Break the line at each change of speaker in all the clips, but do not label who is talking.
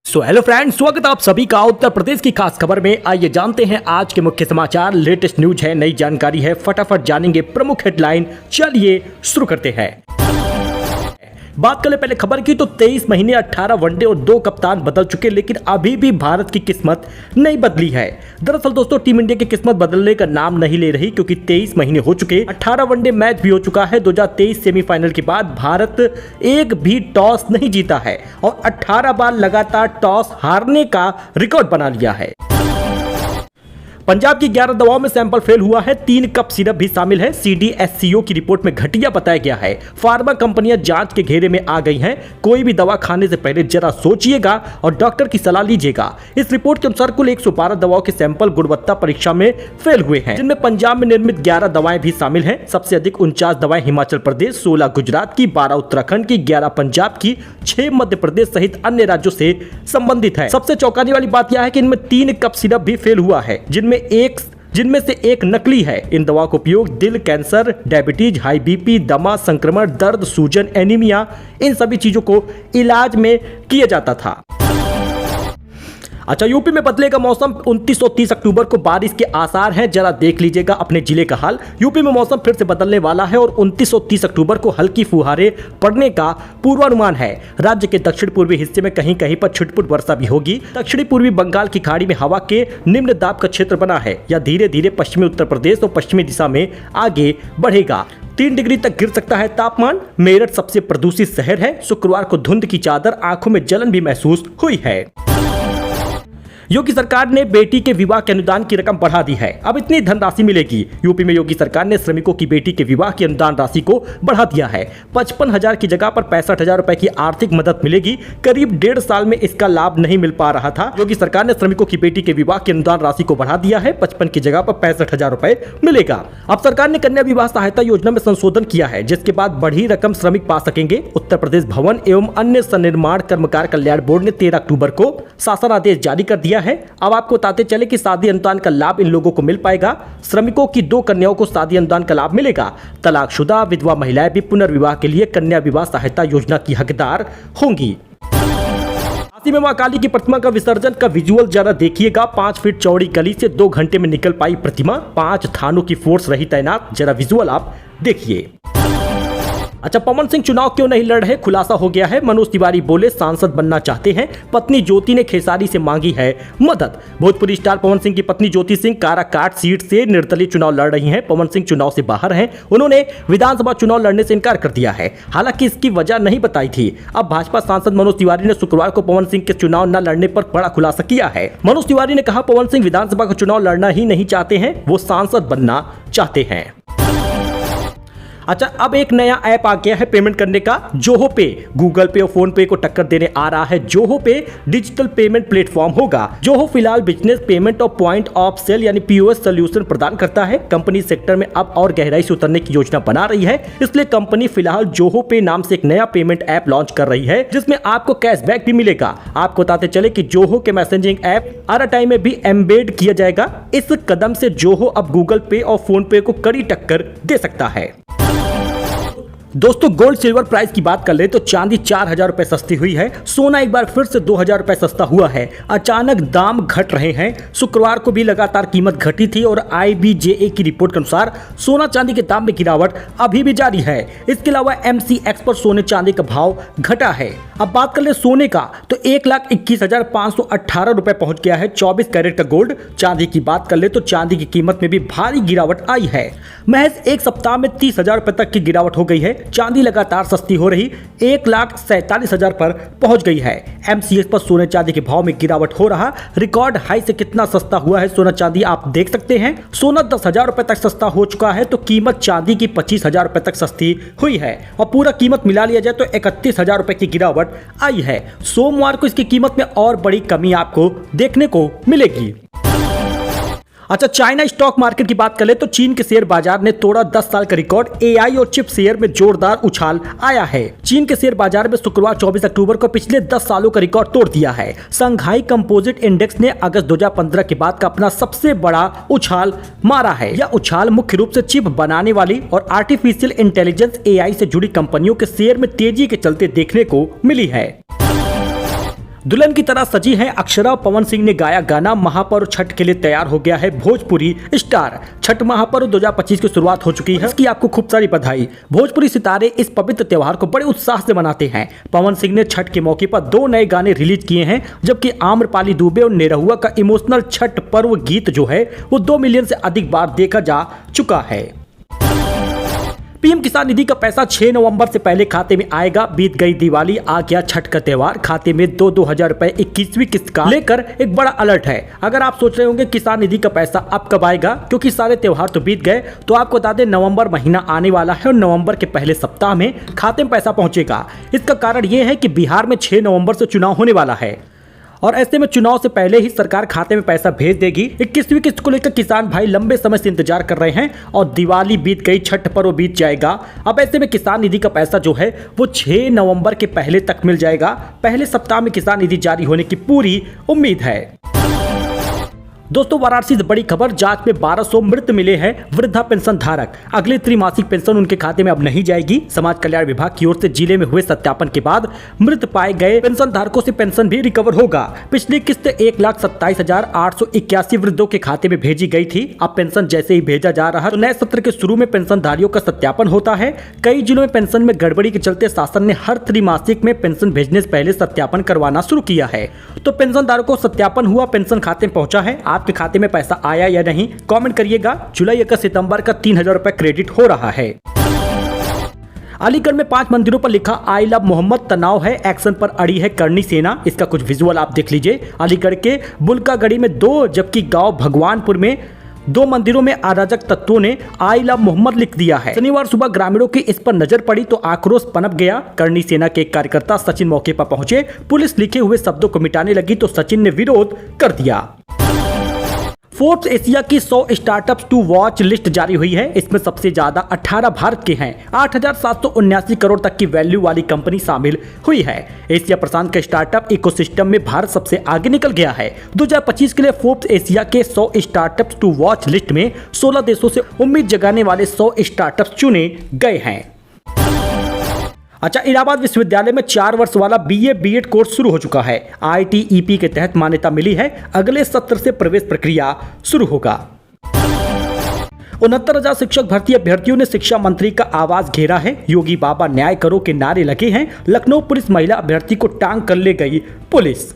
Hello friends, स्वागत आप सभी का उत्तर प्रदेश की खास खबर में। आइए जानते हैं आज के मुख्य समाचार। लेटेस्ट न्यूज है, नई जानकारी है, फटाफट जानेंगे प्रमुख हेडलाइन। चलिए शुरू करते हैं। बात करें पहले खबर की तो 23 महीने 18 वनडे और 2 कप्तान बदल चुके, लेकिन अभी भी भारत की किस्मत नहीं बदली है। दरअसल दोस्तों, टीम इंडिया की किस्मत बदलने का नाम नहीं ले रही, क्योंकि 23 महीने हो चुके, 18 वनडे मैच भी हो चुका है। 2023 सेमीफाइनल के बाद भारत एक भी टॉस नहीं जीता है और 18 बार लगातार टॉस हारने का रिकॉर्ड बना लिया है। पंजाब की 11 दवाओं में सैंपल फेल हुआ है, 3 कप सिरप भी शामिल है। CDSCO की रिपोर्ट में घटिया बताया गया है। फार्मा कंपनियां जांच के घेरे में आ गई हैं। कोई भी दवा खाने से पहले जरा सोचिएगा और डॉक्टर की सलाह लीजिएगा। इस रिपोर्ट के अनुसार कुल 112 दवाओं के सैंपल गुणवत्ता परीक्षा में फेल हुए हैं, जिनमें पंजाब में निर्मित 11 दवाएं भी शामिल हैं। सबसे अधिक 49 दवाएं हिमाचल प्रदेश, 16 गुजरात की, 12 उत्तराखंड की, 11 पंजाब की, 6 मध्य प्रदेश सहित अन्य राज्यों से संबंधित है। सबसे चौंकाने वाली बात यह है कि इनमें 3 कप सिरप भी फेल हुआ है, जिनमें से एक नकली है। इन दवाओं का उपयोग दिल, कैंसर, डायबिटीज, हाई बीपी, दमा, संक्रमण, दर्द, सूजन, एनीमिया, इन सभी चीजों को इलाज में किया जाता था। अच्छा, यूपी में बदलेगा मौसम, 29 और 30 अक्टूबर को बारिश के आसार हैं। जरा देख लीजिएगा अपने जिले का हाल। यूपी में मौसम फिर से बदलने वाला है और 29 और 30 अक्टूबर को हल्की फुहारें पड़ने का पूर्वानुमान है। राज्य के दक्षिण पूर्वी हिस्से में कहीं कहीं पर छुटपुट वर्षा भी होगी। दक्षिणी पूर्वी बंगाल की खाड़ी में हवा के निम्न दाब का क्षेत्र बना है, यह धीरे धीरे पश्चिमी उत्तर प्रदेश और पश्चिमी दिशा में आगे बढ़ेगा। 3 डिग्री तक गिर सकता है तापमान। मेरठ सबसे प्रदूषित शहर है। शुक्रवार को धुंध की चादर, आंखों में जलन भी महसूस हुई है। योगी सरकार ने बेटी के विवाह के अनुदान की रकम बढ़ा दी है। अब इतनी धनराशि मिलेगी। यूपी में योगी सरकार ने श्रमिकों की बेटी के विवाह की अनुदान राशि को बढ़ा दिया है। 55,000 की जगह पर 65,000 रुपए की आर्थिक मदद मिलेगी। करीब 1.5 साल में इसका लाभ नहीं मिल पा रहा था। योगी सरकार ने श्रमिकों की बेटी के विवाह की अनुदान राशि को बढ़ा दिया है। 55 की जगह पर 65,000 रुपए मिलेगा। अब सरकार ने कन्या विवाह सहायता योजना में संशोधन किया है, जिसके बाद बढ़ी रकम श्रमिक पा सकेंगे। उत्तर प्रदेश भवन एवं अन्य सन्निर्माण कर्मकार कल्याण बोर्ड ने 13 अक्टूबर को शासन आदेश जारी कर दिया है। अब आपको बताते चले कि शादी अनुदान का लाभ इन लोगों को मिल पाएगा। श्रमिकों की 2 कन्याओं को शादी अनुदान का लाभ मिलेगा। तलाकशुदा विधवा महिलाएं भी पुनर्विवाह के लिए कन्या विवाह सहायता योजना की हकदार होंगी। काशी में मां काली की प्रतिमा का विसर्जन का विजुअल जरा देखिएगा। 5 फीट चौड़ी गली से 2 घंटे में निकल पाई प्रतिमा। 5 थानों की फोर्स रही तैनात। जरा विजुअल आप देखिए। अच्छा, पवन सिंह चुनाव क्यों नहीं लड़ रहे, खुलासा हो गया है। मनोज तिवारी बोले सांसद बनना चाहते हैं। पत्नी ज्योति ने खेसारी से मांगी है मदद। भोजपुरी स्टार पवन सिंह की पत्नी ज्योति सिंह काराकाट सीट से निर्दलीय चुनाव लड़ रही हैं। पवन सिंह चुनाव से बाहर हैं। उन्होंने विधानसभा चुनाव लड़ने से इनकार कर दिया है, हालांकि इसकी वजह नहीं बताई थी। अब भाजपा सांसद मनोज तिवारी ने शुक्रवार को पवन सिंह के चुनाव न लड़ने पर बड़ा खुलासा किया है। मनोज तिवारी ने कहा, पवन सिंह विधानसभा का चुनाव लड़ना ही नहीं चाहते हैं, वो सांसद बनना चाहते हैं। अच्छा, अब एक नया ऐप आ गया है पेमेंट करने का, जोहो पे। गूगल पे और फोन पे को टक्कर देने आ रहा है जोहो पे। डिजिटल पेमेंट प्लेटफॉर्म होगा। जोहो फिलहाल बिजनेस पेमेंट और पॉइंट ऑफ सेल यानी POS सोल्यूशन प्रदान करता है। कंपनी सेक्टर में अब और गहराई से उतरने की योजना बना रही है, इसलिए कंपनी फिलहाल जोहो पे नाम से एक नया पेमेंट ऐप लॉन्च कर रही है, जिसमें आपको कैशबैक भी मिलेगा। आपको बताते चले कि जोहो के मैसेजिंग ऐप RTI में भी एम्बेड किया जाएगा। इस कदम से जोहो अब गूगल पे और फोन पे को कड़ी टक्कर दे सकता है। दोस्तों, गोल्ड सिल्वर प्राइस की बात कर ले तो चांदी 4,000 रुपए सस्ती हुई है। सोना एक बार फिर से 2,000 रुपए सस्ता हुआ है। अचानक दाम घट रहे हैं। शुक्रवार को भी लगातार कीमत घटी थी और IBJA की रिपोर्ट के अनुसार सोना चांदी के दाम में गिरावट अभी भी जारी है। इसके अलावा MCX पर सोने चांदी का भाव घटा है। अब बात कर ले सोने का तो 1,21,518 रुपए पहुंच गया है 24 कैरेट का गोल्ड। चांदी की बात कर ले तो चांदी की कीमत में भी भारी गिरावट आई है। महज एक सप्ताह में 30,000 रुपए तक की गिरावट हो गई है। चांदी लगातार सस्ती हो रही 1,47,000 पर पहुंच गई है। MCX पर सोने चांदी के भाव में गिरावट हो रहा। रिकॉर्ड हाई से कितना सस्ता हुआ है सोना चांदी आप देख सकते हैं। सोना 10,000 रुपए तक सस्ता हो चुका है तो कीमत चांदी की 25,000 रुपए तक सस्ती हुई है और पूरा कीमत मिला लिया जाए तो 31,000 रुपए की गिरावट आई है। सोमवार को इसकी कीमत में और बड़ी कमी आपको देखने को मिलेगी। अच्छा, चाइना स्टॉक मार्केट की बात करें तो चीन के शेयर बाजार ने तोड़ा 10 साल का रिकॉर्ड। AI और चिप शेयर में जोरदार उछाल आया है। चीन के शेयर बाजार में शुक्रवार 24 अक्टूबर को पिछले 10 सालों का रिकॉर्ड तोड़ दिया है। शंघाई कंपोजिट इंडेक्स ने अगस्त 2015 के बाद का अपना सबसे बड़ा उछाल मारा है। यह उछाल मुख्य रूप से चिप बनाने वाली और आर्टिफिशियल इंटेलिजेंस AI से जुड़ी कंपनियों के शेयर में तेजी के चलते देखने को मिली है। दुल्हन की तरह सजी हैं अक्षरा। पवन सिंह ने गाया गाना। महापर्व छठ के लिए तैयार हो गया है भोजपुरी स्टार। छठ महापर्व 2025 की शुरुआत हो चुकी है, इसकी आपको खूब सारी बधाई। भोजपुरी सितारे इस पवित्र त्योहार को बड़े उत्साह से मनाते हैं। पवन सिंह ने छठ के मौके पर 2 नए गाने रिलीज किए हैं, जबकि आम्रपाली दुबे और निरहुआ का इमोशनल छठ पर्व गीत जो है वो 2 मिलियन से अधिक बार देखा जा चुका है। पीएम किसान निधि का पैसा 6 नवंबर से पहले खाते में आएगा। बीत गई दिवाली, आ गया छठ का त्योहार। खाते में 2-2 हजार रुपए 21वीं किस्त का लेकर एक बड़ा अलर्ट है। अगर आप सोच रहे होंगे किसान निधि का पैसा अब कब आएगा, क्योंकि सारे त्योहार तो बीत गए, तो आपको बता दें नवंबर महीना आने वाला है और नवंबर के पहले सप्ताह में खाते में पैसा पहुंचेगा। इसका कारण यह है कि बिहार में 6 नवंबर से चुनाव होने वाला है और ऐसे में चुनाव से पहले ही सरकार खाते में पैसा भेज देगी। 21वीं किस्त को लेकर किसान भाई लंबे समय से इंतजार कर रहे हैं और दिवाली बीत गई, छठ पर्व बीत जाएगा। अब ऐसे में किसान निधि का पैसा जो है वो 6 नवंबर के पहले तक मिल जाएगा। पहले सप्ताह में किसान निधि जारी होने की पूरी उम्मीद है। दोस्तों, वाराणसी से बड़ी खबर। जांच में 1200 मृत मिले हैं वृद्धा पेंशन धारक। अगले त्रिमासिक पेंशन उनके खाते में अब नहीं जाएगी। समाज कल्याण विभाग की ओर से जिले में हुए सत्यापन के बाद मृत पाए गए पेंशन धारकों से पेंशन भी रिकवर होगा। पिछली किस्त 1,27,881 वृद्धों के खाते में भेजी गई थी। अब पेंशन जैसे ही भेजा जा रहा है तो नए सत्र के शुरू में पेंशनधारियों का सत्यापन होता है। कई जिलों में पेंशन में गड़बड़ी के चलते शासन ने हर त्रिमासिक में पेंशन भेजने से पहले सत्यापन करवाना शुरू किया है। तो पेंशन धारकों को सत्यापन हुआ, पेंशन खाते में पहुंचा है। आपके खाते में पैसा आया या नहीं, कमेंट करिएगा। जुलाई 1 सितंबर का 3,000 रुपए क्रेडिट हो रहा है। अलीगढ़ में 5 मंदिरों पर लिखा आई लव मोहम्मद। तनाव है, एक्शन पर अड़ी है करनी सेना। इसका कुछ विजुअल आप देख लीजिए। अलीगढ़ के बुल्कागढ़ी में 2 जबकि गांव भगवानपुर में 2 मंदिरों में अराजक तत्वों ने आई लव मोहम्मद लिख दिया है। शनिवार सुबह ग्रामीणों की इस पर नजर पड़ी तो आक्रोश पनप गया। करनी सेना के एक कार्यकर्ता सचिन मौके पर पहुंचे। पुलिस लिखे हुए शब्दों को मिटाने लगी तो सचिन ने विरोध कर दिया। फोर्ब्स एशिया की 100 स्टार्टअप्स टू वॉच लिस्ट जारी हुई है। इसमें सबसे ज्यादा 18 भारत के हैं। 8,779 करोड़ तक की वैल्यू वाली कंपनी शामिल हुई है। एशिया प्रशांत के स्टार्टअप इकोसिस्टम में भारत सबसे आगे निकल गया है। 2025 के लिए फोर्ब्स एशिया के 100 स्टार्टअप्स टू वॉच लिस्ट में 16 देशों से उम्मीद जगाने वाले 100 स्टार्टअप्स चुने गए हैं। अच्छा, इलाहाबाद विश्वविद्यालय में 4 वर्ष वाला BA BEd कोर्स शुरू हो चुका है। ITEP के तहत मान्यता मिली है। अगले सत्र से प्रवेश प्रक्रिया शुरू होगा। 69,000 शिक्षक भर्ती अभ्यर्थियों ने शिक्षा मंत्री का आवास घेरा है। योगी बाबा न्याय करो के नारे लगे हैं। लखनऊ पुलिस महिला अभ्यर्थी को टांग कर ले गई पुलिस।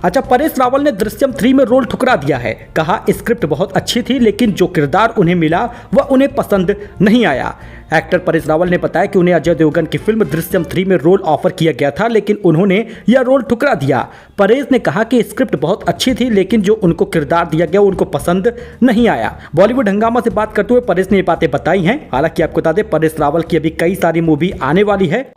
अच्छा, परेश रावल ने दृश्यम 3 में रोल ठुकरा दिया है। कहा स्क्रिप्ट बहुत अच्छी थी लेकिन जो किरदार उन्हें मिला वह उन्हें पसंद नहीं आया। एक्टर परेश रावल ने बताया कि उन्हें अजय देवगन की फिल्म दृश्यम 3 में रोल ऑफर किया गया था लेकिन उन्होंने यह रोल ठुकरा दिया। परेश ने कहा कि स्क्रिप्ट बहुत अच्छी थी लेकिन जो उनको किरदार दिया गया उनको पसंद नहीं आया। बॉलीवुड हंगामा से बात करते हुए परेश ने ये बातें बताई हैं। हालांकि आपको बता दें परेश रावल की अभी कई सारी मूवी आने वाली है।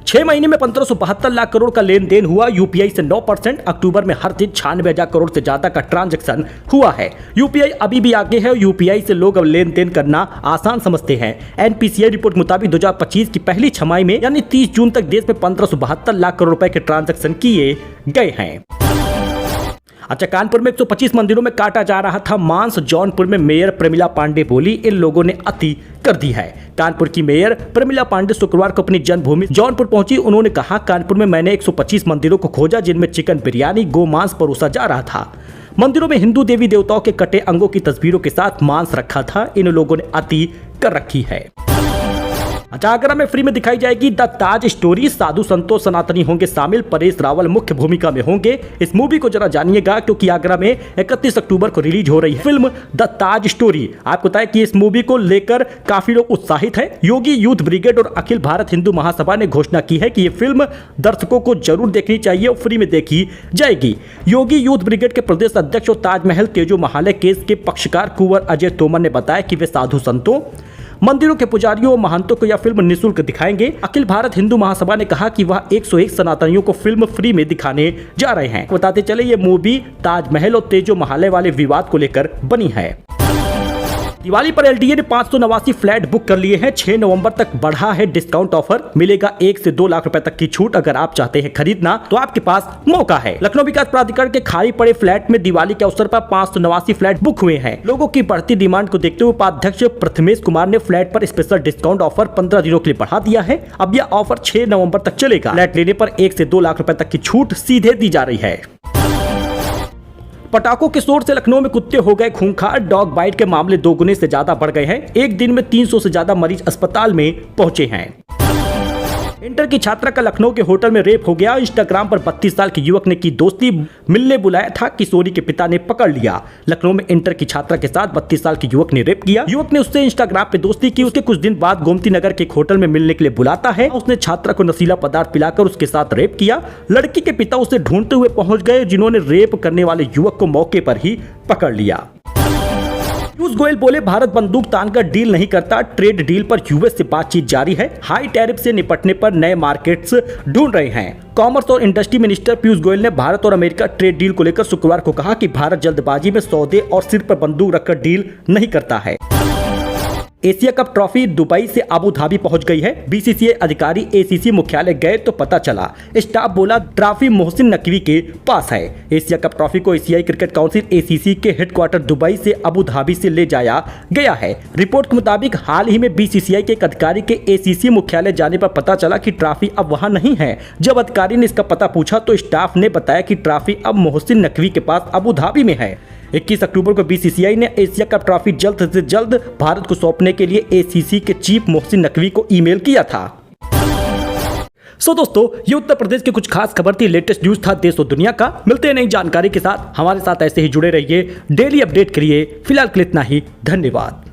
6 महीने में 1572 लाख करोड़ का लेन देन हुआ। यूपीआई से 9%। अक्टूबर में हर दिन 96,000 करोड़ से ज्यादा का ट्रांजैक्शन हुआ है। यूपीआई अभी भी आगे है। यूपीआई से लोग अब लेन देन करना आसान समझते हैं। एनपीसीआई रिपोर्ट मुताबिक 2025 की पहली छमाही में यानी 30 जून तक देश में 1572 लाख करोड़ रुपए के ट्रांजैक्शन किए गए हैं। अच्छा, कानपुर में 125 मंदिरों में काटा जा रहा था मांस। जौनपुर में मेयर प्रमिला पांडे बोली इन लोगों ने अति कर दी है। कानपुर की मेयर प्रमिला पांडे शुक्रवार को अपनी जन्मभूमि जौनपुर पहुंची। उन्होंने कहा, कानपुर में मैंने 125 मंदिरों को खोजा जिनमें चिकन बिरयानी गो मांस परोसा जा रहा था। मंदिरों में हिंदू देवी देवताओं के कटे अंगों की तस्वीरों के साथ मांस रखा था। इन लोगों ने अति कर रखी है। अच्छा, आगरा में फ्री में दिखाई जाएगी द ताज स्टोरी। साधु संतों सनातनी होंगे शामिल। परेश रावल मुख्य भूमिका में होंगे। इस मूवी को जरा जानिएगा क्योंकि आगरा में 31 अक्टूबर को रिलीज हो रही है फिल्म द ताज स्टोरी। आपको बताया कि इस मूवी को लेकर काफी लोग उत्साहित हैं। योगी यूथ ब्रिगेड और अखिल भारत हिंदू महासभा ने घोषणा की है कि ये फिल्म दर्शकों को जरूर देखनी चाहिए और फ्री में देखी जाएगी। योगी यूथ ब्रिगेड के प्रदेश अध्यक्ष और ताजमहल तेजो महालय केस के पक्षकार कुंवर अजय तोमर ने बताया कि वे साधु संतों, मंदिरों के पुजारियों और महंतों को यह फिल्म निःशुल्क दिखाएंगे। अखिल भारत हिंदू महासभा ने कहा कि वह 101 सनातनियों को फिल्म फ्री में दिखाने जा रहे हैं। बताते चले ये मूवी ताजमहल और तेजो महालय वाले विवाद को लेकर बनी है। दिवाली पर एलटीए ने 589 फ्लैट बुक कर लिए हैं। 6 नवंबर तक बढ़ा है डिस्काउंट ऑफर, मिलेगा 1 से 2 लाख रुपए तक की छूट। अगर आप चाहते हैं खरीदना तो आपके पास मौका है। लखनऊ विकास प्राधिकरण के खाली पड़े फ्लैट में दिवाली के अवसर पर 589 फ्लैट बुक हुए हैं। लोगों की बढ़ती डिमांड को देखते हुए उपाध्यक्ष प्रथमेश कुमार ने फ्लैट पर स्पेशल डिस्काउंट ऑफर 15 दिनों के लिए बढ़ा दिया है। अब यह ऑफर 6 नवंबर तक चलेगा। फ्लैट लेने पर 1 से 2 लाख रुपए तक की छूट सीधे दी जा रही है। पटाखों के शोर से लखनऊ में कुत्ते हो गए खूंखार। डॉग बाइट के मामले 2 गुने से ज्यादा बढ़ गए हैं। एक दिन में 300 से ज्यादा मरीज अस्पताल में पहुंचे हैं। इंटर की छात्रा का लखनऊ के होटल में रेप हो गया। इंस्टाग्राम पर 32 साल के युवक ने की दोस्ती, मिलने बुलाया था, किशोरी के पिता ने पकड़ लिया। लखनऊ में इंटर की छात्रा के साथ 32 साल के युवक ने रेप किया। युवक ने उससे इंस्टाग्राम पे दोस्ती की। उसके कुछ दिन बाद गोमती नगर के एक होटल में मिलने के लिए बुलाता है। उसने छात्रा को नशीला पदार्थ पिलाकर उसके साथ रेप किया। लड़की के पिता उसे ढूंढते हुए पहुंच गए, जिन्होंने रेप करने वाले युवक को मौके पर ही पकड़ लिया। पीयूष गोयल बोले, भारत बंदूक तानकर डील नहीं करता, ट्रेड डील पर यूएस से बातचीत जारी है। हाई टैरिफ से निपटने पर नए मार्केट्स ढूंढ रहे हैं। कॉमर्स और इंडस्ट्री मिनिस्टर पीयूष गोयल ने भारत और अमेरिका ट्रेड डील को लेकर शुक्रवार को कहा कि भारत जल्दबाजी में सौदे और सिर पर बंदूक रखकर डील नहीं करता है। एशिया कप ट्रॉफी दुबई से अबू धाबी पहुंच गई है। बीसीसीआई अधिकारी एसीसी मुख्यालय गए तो पता चला, स्टाफ बोला ट्रॉफी मोहसिन नकवी के पास है। एशिया कप ट्रॉफी को एशियाई क्रिकेट काउंसिल एसीसी के हेडक्वार्टर दुबई से अबू धाबी से ले जाया गया है। रिपोर्ट के मुताबिक हाल ही में बीसीसीआई के एक अधिकारी के एसीसी मुख्यालय जाने पर पता चला कि ट्रॉफी अब वहां नहीं है। जब अधिकारी ने इसका पता पूछा तो स्टाफ ने बताया कि ट्रॉफी अब मोहसिन नकवी के पास अबू धाबी में है। 21 अक्टूबर को बीसीसीआई ने एशिया कप ट्रॉफी जल्द से जल्द भारत को सौंपने के लिए एसीसी के चीफ मोहसिन नकवी को ईमेल किया था। दोस्तों, ये उत्तर प्रदेश की कुछ खास खबर थी, लेटेस्ट न्यूज था देश और दुनिया का। मिलते हैं नई जानकारी के साथ, हमारे साथ ऐसे ही जुड़े रहिए, डेली अपडेट करिए। फिलहाल के लिए इतना ही, धन्यवाद।